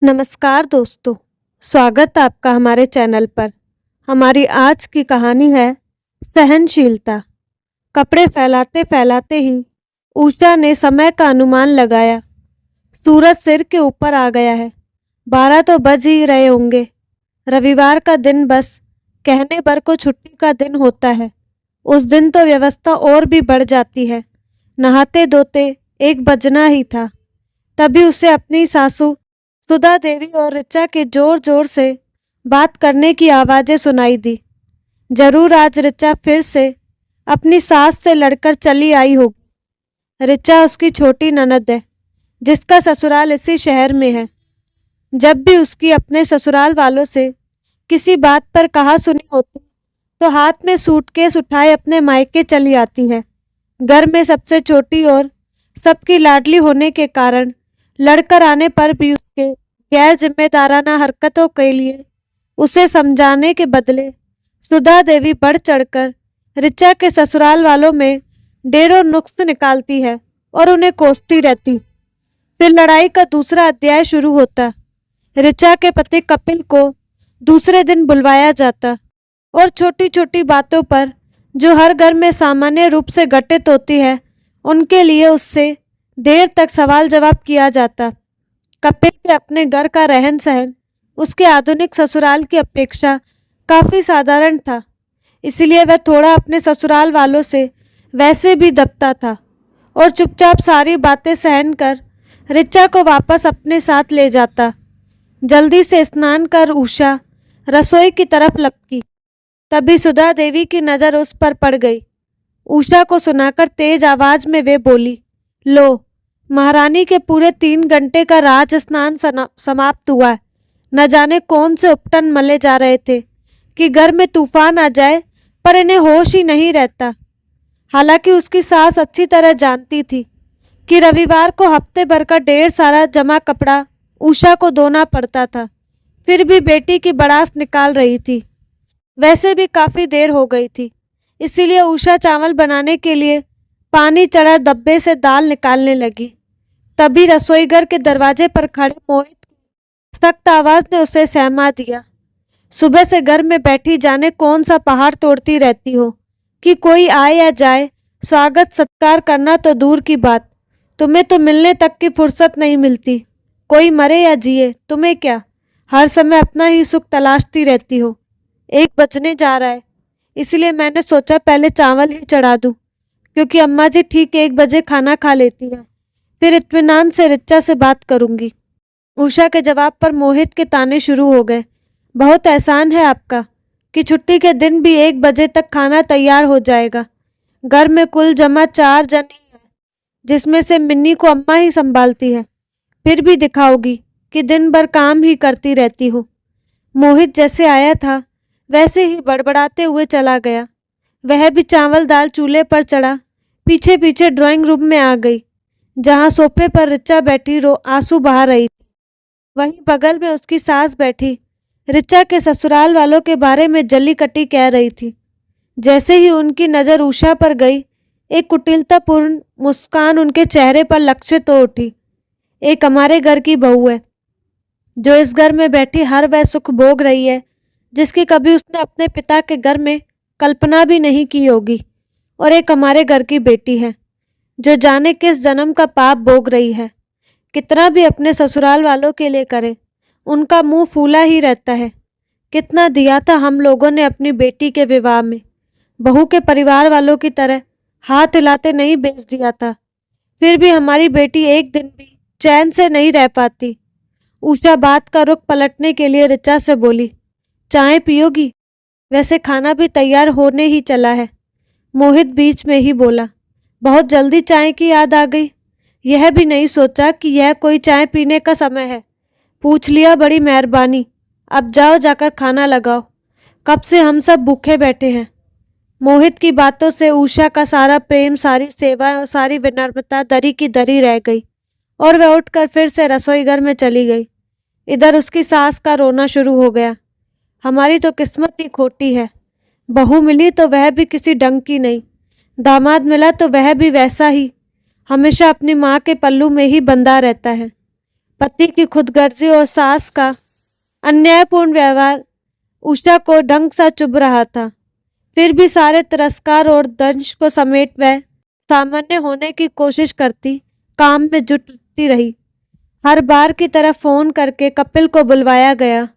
नमस्कार दोस्तों, स्वागत है आपका हमारे चैनल पर। हमारी आज की कहानी है सहनशीलता। कपड़े फैलाते फैलाते ही उषा ने समय का अनुमान लगाया। सूरज सिर के ऊपर आ गया है, 12 तो बज ही रहे होंगे। रविवार का दिन बस कहने भर को छुट्टी का दिन होता है। उस दिन तो व्यवस्था और भी बढ़ जाती है। नहाते धोते 1 बजना ही था, तभी उसे अपनी सासू सुधा देवी और ऋचा के जोर जोर से बात करने की आवाज़ें सुनाई दी। जरूर आज ऋचा फिर से अपनी सास से लड़कर चली आई होगी। ऋचा उसकी छोटी ननद है, जिसका ससुराल इसी शहर में है। जब भी उसकी अपने ससुराल वालों से किसी बात पर कहा सुनी होती तो हाथ में सूटकेस उठाए अपने मायके चली आती है। घर में सबसे छोटी और सबकी लाडली होने के कारण लड़कर आने पर भी उसके गैर जिम्मेदाराना हरकतों के लिए उसे समझाने के बदले सुधा देवी बढ़ चढ़कर ऋचा के ससुराल वालों में ढेरों नुक्स निकालती है और उन्हें कोसती रहती। फिर लड़ाई का दूसरा अध्याय शुरू होता। ऋचा के पति कपिल को दूसरे दिन बुलवाया जाता और छोटी छोटी बातों पर जो हर घर में सामान्य रूप से घटित होती है, उनके लिए उससे देर तक सवाल जवाब किया जाता। कपिल के अपने घर का रहन सहन उसके आधुनिक ससुराल की अपेक्षा काफ़ी साधारण था, इसलिए वह थोड़ा अपने ससुराल वालों से वैसे भी दबता था और चुपचाप सारी बातें सहन कर ऋचा को वापस अपने साथ ले जाता। जल्दी से स्नान कर उषा रसोई की तरफ लपकी। तभी सुधा देवी की नज़र उस पर पड़ गई। उषा को सुनाकर तेज आवाज में वे बोली, लो, महारानी के पूरे 3 घंटे का राज स्नान समाप्त हुआ है। न जाने कौन से उपटन मले जा रहे थे कि घर में तूफान आ जाए, पर इन्हें होश ही नहीं रहता। हालांकि उसकी सास अच्छी तरह जानती थी कि रविवार को हफ्ते भर का ढेर सारा जमा कपड़ा उषा को धोना पड़ता था, फिर भी बेटी की बड़ास निकाल रही थी। वैसे भी काफ़ी देर हो गई थी, इसीलिए उषा चावल बनाने के लिए पानी चढ़ा डब्बे से दाल निकालने लगी। तभी रसोईघर के दरवाजे पर खड़े मोहित की सख्त आवाज ने उसे सहमा दिया। सुबह से घर में बैठी जाने कौन सा पहाड़ तोड़ती रहती हो कि कोई आए या जाए स्वागत सत्कार करना तो दूर की बात, तुम्हें तो मिलने तक की फुर्सत नहीं मिलती। कोई मरे या जिए तुम्हें क्या, हर समय अपना ही सुख तलाशती रहती हो। 1 बजने जा रहा है, इसलिए मैंने सोचा पहले चावल ही चढ़ा दूं, क्योंकि अम्मा जी ठीक 1 बजे खाना खा लेती है। फिर इत्मीनान से ऋचा से बात करूंगी। उषा के जवाब पर मोहित के ताने शुरू हो गए। बहुत एहसान है आपका कि छुट्टी के दिन भी 1 बजे तक खाना तैयार हो जाएगा। घर में कुल जमा 4 जन ही है, जिसमें से मिन्नी को अम्मा ही संभालती है। फिर भी दिखाओगी कि दिन भर काम ही करती रहती हो। मोहित जैसे आया था वैसे ही बड़बड़ाते हुए चला गया। वह भी चावल दाल चूल्हे पर चढ़ा पीछे पीछे ड्राइंग रूम में आ गई, जहाँ सोफे पर ऋचा बैठी आंसू बहा रही थी। वहीं बगल में उसकी सास बैठी ऋचा के ससुराल वालों के बारे में जली कटी कह रही थी। जैसे ही उनकी नज़र उषा पर गई, एक कुटिलतापूर्ण मुस्कान उनके चेहरे पर लक्षित हो उठी। एक हमारे घर की बहू है, जो इस घर में बैठी हर वह सुख भोग रही है जिसकी कभी उसने अपने पिता के घर में कल्पना भी नहीं की होगी। और एक हमारे घर की बेटी है, जो जाने किस जन्म का पाप भोग रही है। कितना भी अपने ससुराल वालों के लिए करे, उनका मुंह फूला ही रहता है। कितना दिया था हम लोगों ने अपनी बेटी के विवाह में, बहू के परिवार वालों की तरह हाथ हिलाते नहीं बेच दिया था। फिर भी हमारी बेटी एक दिन भी चैन से नहीं रह पाती। उषा बात का रुख पलटने के लिए ऋचा से बोली, चाय पियोगी? वैसे खाना भी तैयार होने ही चला है। मोहित बीच में ही बोला, बहुत जल्दी चाय की याद आ गई। यह भी नहीं सोचा कि यह कोई चाय पीने का समय है। पूछ लिया, बड़ी मेहरबानी। अब जाओ, जाकर खाना लगाओ, कब से हम सब भूखे बैठे हैं। मोहित की बातों से उषा का सारा प्रेम, सारी सेवा और सारी विनम्रता दरी की दरी रह गई और वह उठकर फिर से रसोईघर में चली गई। इधर उसकी सास का रोना शुरू हो गया। हमारी तो किस्मत ही खोटी है। बहू मिली तो वह भी किसी ढंग की नहीं, दामाद मिला तो वह भी वैसा ही, हमेशा अपनी माँ के पल्लू में ही बंधा रहता है। पति की खुदगर्जी और सास का अन्यायपूर्ण व्यवहार उषा को ढंग सा चुभ रहा था। फिर भी सारे तिरस्कार और दंश को समेट वह सामान्य होने की कोशिश करती काम में जुटती रही। हर बार की तरह फोन करके कपिल को बुलवाया गया,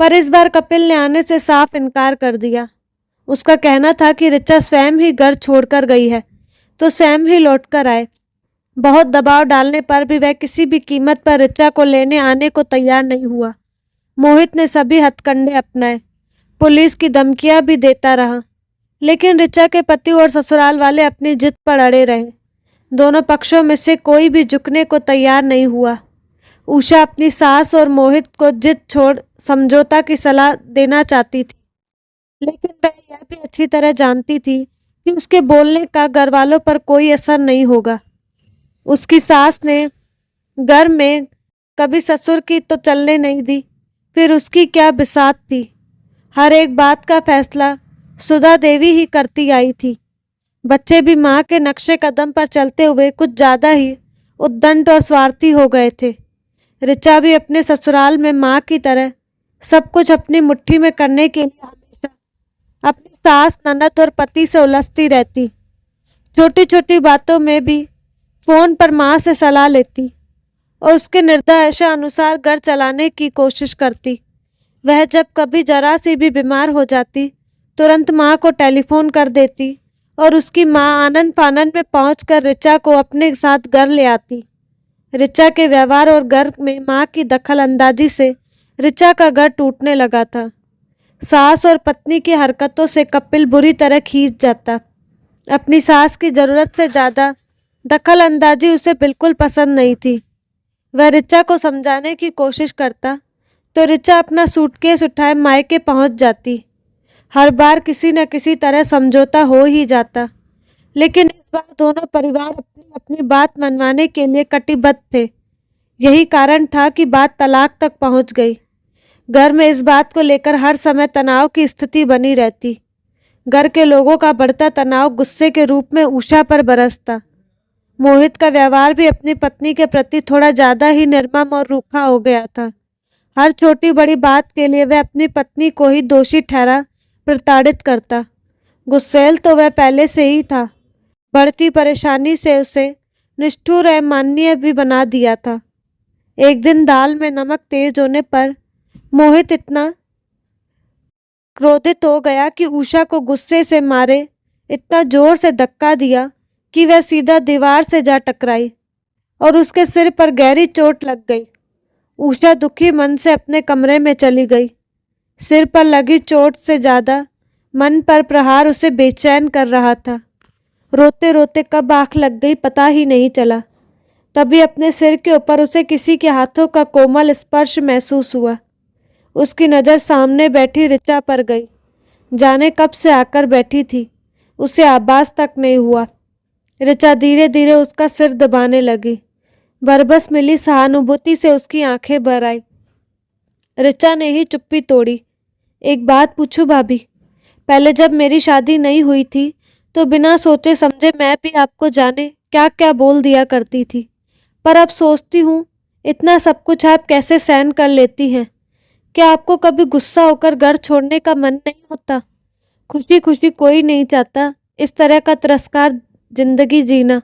पर इस बार कपिल ने आने से साफ इनकार कर दिया। उसका कहना था कि ऋचा स्वयं ही घर छोड़कर गई है तो स्वयं ही लौटकर आए। बहुत दबाव डालने पर भी वह किसी भी कीमत पर ऋचा को लेने आने को तैयार नहीं हुआ। मोहित ने सभी हथकंडे अपनाए, पुलिस की धमकियां भी देता रहा, लेकिन ऋचा के पति और ससुराल वाले अपनी जिद पर अड़े रहे। दोनों पक्षों में से कोई भी झुकने को तैयार नहीं हुआ। उषा अपनी सास और मोहित को जिद छोड़ समझौता की सलाह देना चाहती थी, लेकिन वह यह भी अच्छी तरह जानती थी कि उसके बोलने का घरवालों पर कोई असर नहीं होगा। उसकी सास ने घर में कभी ससुर की तो चलने नहीं दी, फिर उसकी क्या बिसात थी। हर एक बात का फैसला सुधा देवी ही करती आई थी। बच्चे भी माँ के नक्शे कदम पर चलते हुए कुछ ज्यादा ही उद्दंड और स्वार्थी हो गए थे। ऋचा भी अपने ससुराल में माँ की तरह सब कुछ अपनी मुट्ठी में करने के लिए हमेशा अपनी सास, ननद और पति से उलझती रहती। छोटी छोटी बातों में भी फोन पर माँ से सलाह लेती और उसके निर्देशानुसार घर चलाने की कोशिश करती। वह जब कभी जरा सी भी बीमार हो जाती तुरंत माँ को टेलीफोन कर देती और उसकी माँ आनन फानन में पहुंचकर ऋचा को अपने साथ घर ले आती। ऋचा के व्यवहार और घर में माँ की दखल अंदाजी से ऋचा का घर टूटने लगा था। सास और पत्नी की हरकतों से कपिल बुरी तरह खींच जाता। अपनी सास की जरूरत से ज़्यादा दखल अंदाजी उसे बिल्कुल पसंद नहीं थी। वह ऋचा को समझाने की कोशिश करता तो ऋचा अपना सूटकेस उठाए मायके पहुंच जाती। हर बार किसी न किसी तरह समझौता हो ही जाता, लेकिन इस बार दोनों परिवार अपनी अपनी बात मनवाने के लिए कटिबद्ध थे। यही कारण था कि बात तलाक तक पहुंच गई। घर में इस बात को लेकर हर समय तनाव की स्थिति बनी रहती। घर के लोगों का बढ़ता तनाव गुस्से के रूप में उषा पर बरसता। मोहित का व्यवहार भी अपनी पत्नी के प्रति थोड़ा ज्यादा ही निर्मम और रूखा हो गया था। हर छोटी बड़ी बात के लिए वह अपनी पत्नी को ही दोषी ठहरा प्रताड़ित करता। गुस्सैल तो वह पहले से ही था। बढ़ती परेशानी से उसे निष्ठुर एवं माननीय भी बना दिया था। एक दिन दाल में नमक तेज होने पर मोहित इतना क्रोधित हो गया कि उषा को गुस्से से मारे इतना जोर से धक्का दिया कि वह सीधा दीवार से जा टकराई और उसके सिर पर गहरी चोट लग गई। उषा दुखी मन से अपने कमरे में चली गई। सिर पर लगी चोट से ज्यादा मन पर प्रहार उसे बेचैन कर रहा था। रोते रोते कब आँख लग गई पता ही नहीं चला। तभी अपने सिर के ऊपर उसे किसी के हाथों का कोमल स्पर्श महसूस हुआ। उसकी नज़र सामने बैठी ऋचा पर गई। जाने कब से आकर बैठी थी, उसे आभास तक नहीं हुआ। ऋचा धीरे धीरे उसका सिर दबाने लगी। बरबस मिली सहानुभूति से उसकी आंखें भर आई। ऋचा ने ही चुप्पी तोड़ी। एक बात पूछूं भाभी, पहले जब मेरी शादी नहीं हुई थी तो बिना सोचे समझे मैं भी आपको जाने क्या क्या बोल दिया करती थी, पर अब सोचती हूँ इतना सब कुछ आप कैसे सहन कर लेती हैं। क्या आपको कभी गुस्सा होकर घर छोड़ने का मन नहीं होता? खुशी खुशी कोई नहीं चाहता इस तरह का तिरस्कार जिंदगी जीना।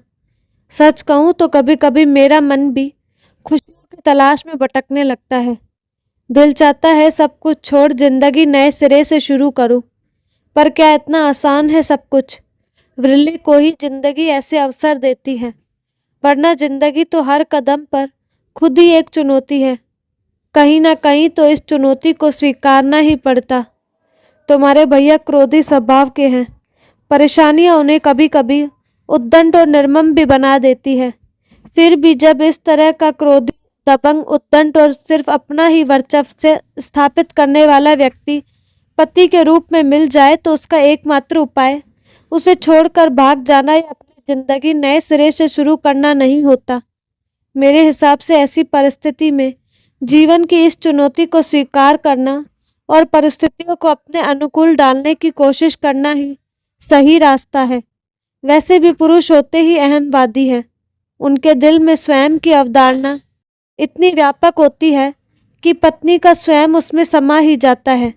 सच कहूँ तो कभी कभी मेरा मन भी खुशियों की तलाश में भटकने लगता है। दिल चाहता है सब कुछ छोड़ जिंदगी नए सिरे से शुरू करूं, पर क्या इतना आसान है सब कुछ? विरले को ही जिंदगी ऐसे अवसर देती है, वरना जिंदगी तो हर कदम पर खुद ही एक चुनौती है। कहीं ना कहीं तो इस चुनौती को स्वीकारना ही पड़ता। तुम्हारे भैया क्रोधी स्वभाव के हैं। परेशानियां उन्हें कभी कभी उद्दंड और निर्मम भी बना देती है। फिर भी जब इस तरह का क्रोधी, दबंग, उद्दंड और सिर्फ अपना ही वर्चस्व स्थापित करने वाला व्यक्ति पति के रूप में मिल जाए तो उसका एकमात्र उपाय उसे छोड़कर भाग जाना या अपनी जिंदगी नए सिरे से शुरू करना नहीं होता। मेरे हिसाब से ऐसी परिस्थिति में जीवन की इस चुनौती को स्वीकार करना और परिस्थितियों को अपने अनुकूल डालने की कोशिश करना ही सही रास्ता है। वैसे भी पुरुष होते ही अहमवादी हैं। उनके दिल में स्वयं की अवधारणा इतनी व्यापक होती है कि पत्नी का स्वयं उसमें समा ही जाता है।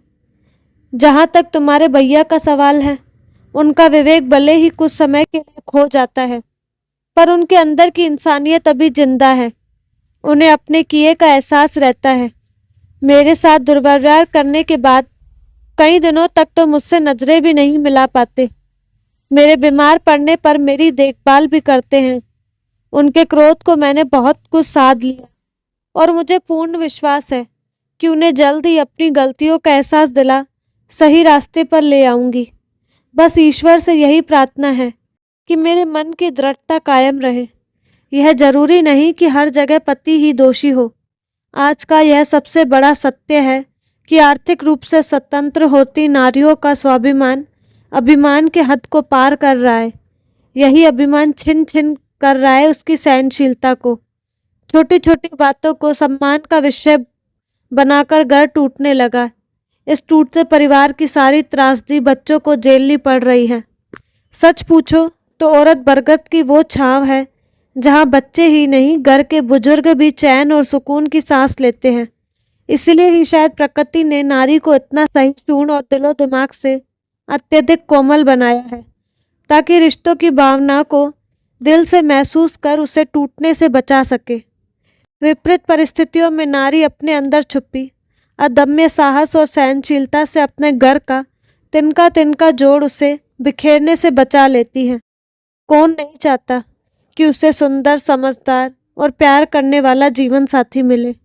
जहाँ तक तुम्हारे भैया का सवाल है, उनका विवेक भले ही कुछ समय के लिए खो जाता है, पर उनके अंदर की इंसानियत अभी जिंदा है। उन्हें अपने किए का एहसास रहता है। मेरे साथ दुर्व्यवहार करने के बाद कई दिनों तक तो मुझसे नजरें भी नहीं मिला पाते। मेरे बीमार पड़ने पर मेरी देखभाल भी करते हैं। उनके क्रोध को मैंने बहुत कुछ साध लिया और मुझे पूर्ण विश्वास है कि उन्हें जल्द ही अपनी गलतियों का एहसास दिला सही रास्ते पर ले आऊंगी। बस ईश्वर से यही प्रार्थना है कि मेरे मन की दृढ़ता कायम रहे। यह जरूरी नहीं कि हर जगह पति ही दोषी हो। आज का यह सबसे बड़ा सत्य है कि आर्थिक रूप से स्वतंत्र होती नारियों का स्वाभिमान अभिमान के हद को पार कर रहा है। यही अभिमान छिन छिन कर रहा है उसकी सहनशीलता को। छोटी छोटी बातों को सम्मान का विषय बनाकर घर टूटने लगा। इस टूटते परिवार की सारी त्रासदी बच्चों को झेलनी पड़ रही है। सच पूछो तो औरत बरगद की वो छांव है जहाँ बच्चे ही नहीं, घर के बुजुर्ग भी चैन और सुकून की सांस लेते हैं। इसलिए ही शायद प्रकृति ने नारी को इतना सहिष्णु और दिलो दिमाग से अत्यधिक कोमल बनाया है, ताकि रिश्तों की भावना को दिल से महसूस कर उसे टूटने से बचा सके। विपरीत परिस्थितियों में नारी अपने अंदर छुपी अदम्य साहस और सहनशीलता से अपने घर का तिनका तिनका जोड़ उसे बिखेरने से बचा लेती है। कौन नहीं चाहता कि उसे सुंदर, समझदार और प्यार करने वाला जीवन साथी मिले,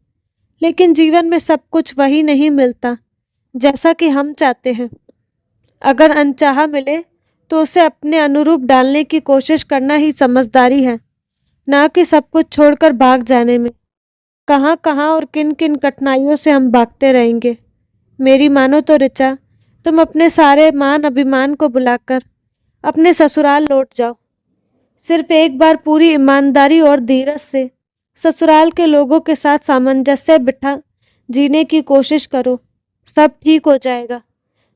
लेकिन जीवन में सब कुछ वही नहीं मिलता जैसा कि हम चाहते हैं। अगर अनचाहा मिले तो उसे अपने अनुरूप डालने की कोशिश करना ही समझदारी है, ना कि सब कुछ छोड़कर भाग जाने में। कहाँ कहाँ और किन किन कठिनाइयों से हम भागते रहेंगे। मेरी मानो तो ऋचा, तुम अपने सारे मान अभिमान को बुलाकर अपने ससुराल लौट जाओ। सिर्फ एक बार पूरी ईमानदारी और धीरज से ससुराल के लोगों के साथ सामंजस्य बिठा जीने की कोशिश करो, सब ठीक हो जाएगा।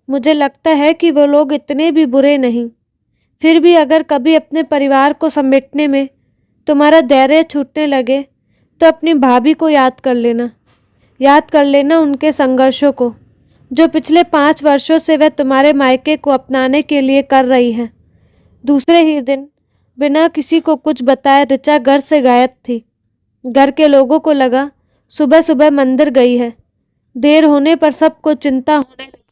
मुझे लगता है कि वो लोग इतने भी बुरे नहीं। फिर भी अगर कभी अपने परिवार को समेटने में तुम्हारा धैर्य छूटने लगे तो अपनी भाभी को याद कर लेना उनके संघर्षों को, जो पिछले 5 वर्षों से वह तुम्हारे मायके को अपनाने के लिए कर रही है। दूसरे ही दिन बिना किसी को कुछ बताए ऋचा घर से गायब थी। घर के लोगों को लगा सुबह सुबह मंदिर गई है। देर होने पर सबको चिंता होने लगी।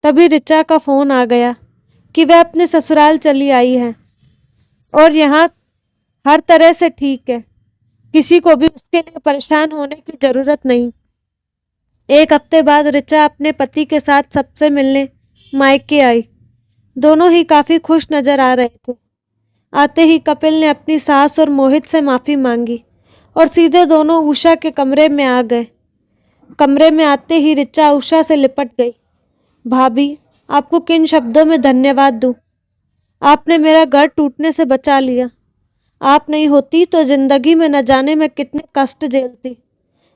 तभी ऋचा का फोन आ गया कि वह अपने ससुराल चली आई है और यहाँ हर तरह से ठीक है। किसी को भी उसके लिए परेशान होने की जरूरत नहीं। 1 हफ्ते बाद ऋचा अपने पति के साथ सबसे मिलने मायके आई। दोनों ही काफी खुश नजर आ रहे थे। आते ही कपिल ने अपनी सास और मोहित से माफी मांगी और सीधे दोनों उषा के कमरे में आ गए। कमरे में आते ही ऋचा उषा से लिपट गई। भाभी, आपको किन शब्दों में धन्यवाद दूं? आपने मेरा घर टूटने से बचा लिया। आप नहीं होती तो जिंदगी में न जाने मैं कितने कष्ट झेलती,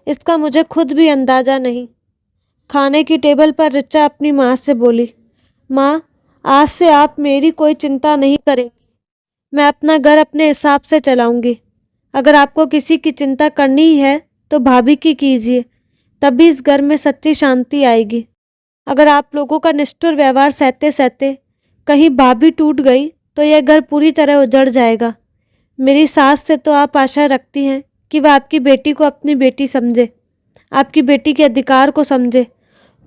इसका मुझे खुद भी अंदाजा नहीं। खाने की टेबल पर ऋचा अपनी माँ से बोली, माँ, आज से आप मेरी कोई चिंता नहीं करेंगी। मैं अपना घर अपने हिसाब से चलाऊंगी। अगर आपको किसी की चिंता करनी ही है तो भाभी की कीजिए, तभी इस घर में सच्ची शांति आएगी। अगर आप लोगों का निष्ठुर व्यवहार सहते सहते कहीं भाभी टूट गई तो यह घर पूरी तरह उजड़ जाएगा। मेरी सास से तो आप आशा रखती हैं कि वह आपकी बेटी को अपनी बेटी समझे, आपकी बेटी के अधिकार को समझे,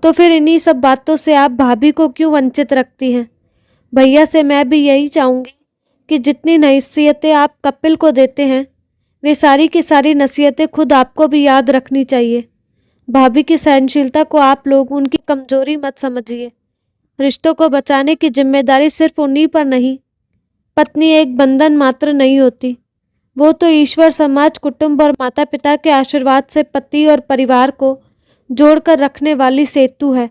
तो फिर इन्हीं सब बातों से आप भाभी को क्यों वंचित रखती हैं? भैया से मैं भी यही चाहूँगी कि जितनी नसीहतें आप कपिल को देते हैं, वे सारी की सारी नसीहतें खुद आपको भी याद रखनी चाहिए। भाभी की सहनशीलता को आप लोग उनकी कमजोरी मत समझिए। रिश्तों को बचाने की जिम्मेदारी सिर्फ उन्हीं पर नहीं। पत्नी एक बंधन मात्र नहीं होती, वो तो ईश्वर, समाज, कुटुंब और माता पिता के आशीर्वाद से पति और परिवार को जोड़कर रखने वाली सेतु है,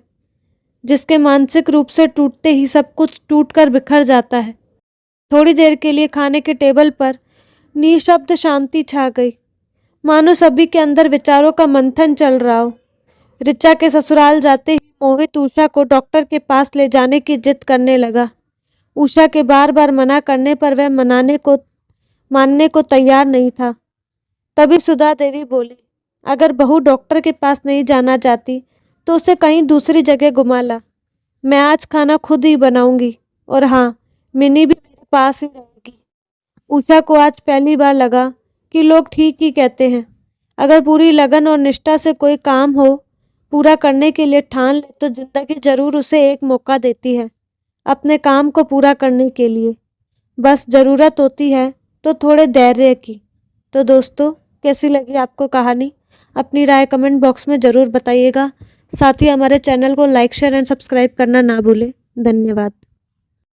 जिसके मानसिक रूप से टूटते ही सब कुछ टूटकर बिखर जाता है। थोड़ी देर के लिए खाने के टेबल पर निशब्द शांति छा गई, मानो सभी के अंदर विचारों का मंथन चल रहा हो। ऋचा के ससुराल जाते ही मोहित उषा को डॉक्टर के पास ले जाने की जिद करने लगा। उषा के बार बार मना करने पर वह मानने को तैयार नहीं था। तभी सुधा देवी बोली, अगर बहू डॉक्टर के पास नहीं जाना चाहती तो उसे कहीं दूसरी जगह घुमा ला। मैं आज खाना खुद ही बनाऊंगी और हाँ, मिनी भी मेरे पास ही रहेगी। उषा को आज पहली बार लगा कि लोग ठीक ही कहते हैं। अगर पूरी लगन और निष्ठा से कोई काम हो पूरा करने के लिए ठान ले तो जिंदगी जरूर उसे एक मौका देती है अपने काम को पूरा करने के लिए। बस ज़रूरत होती है तो थोड़े धैर्य की। तो दोस्तों, कैसी लगी आपको कहानी? अपनी राय कमेंट बॉक्स में ज़रूर बताइएगा। साथ ही हमारे चैनल को लाइक शेयर एंड सब्सक्राइब करना ना भूलें। धन्यवाद।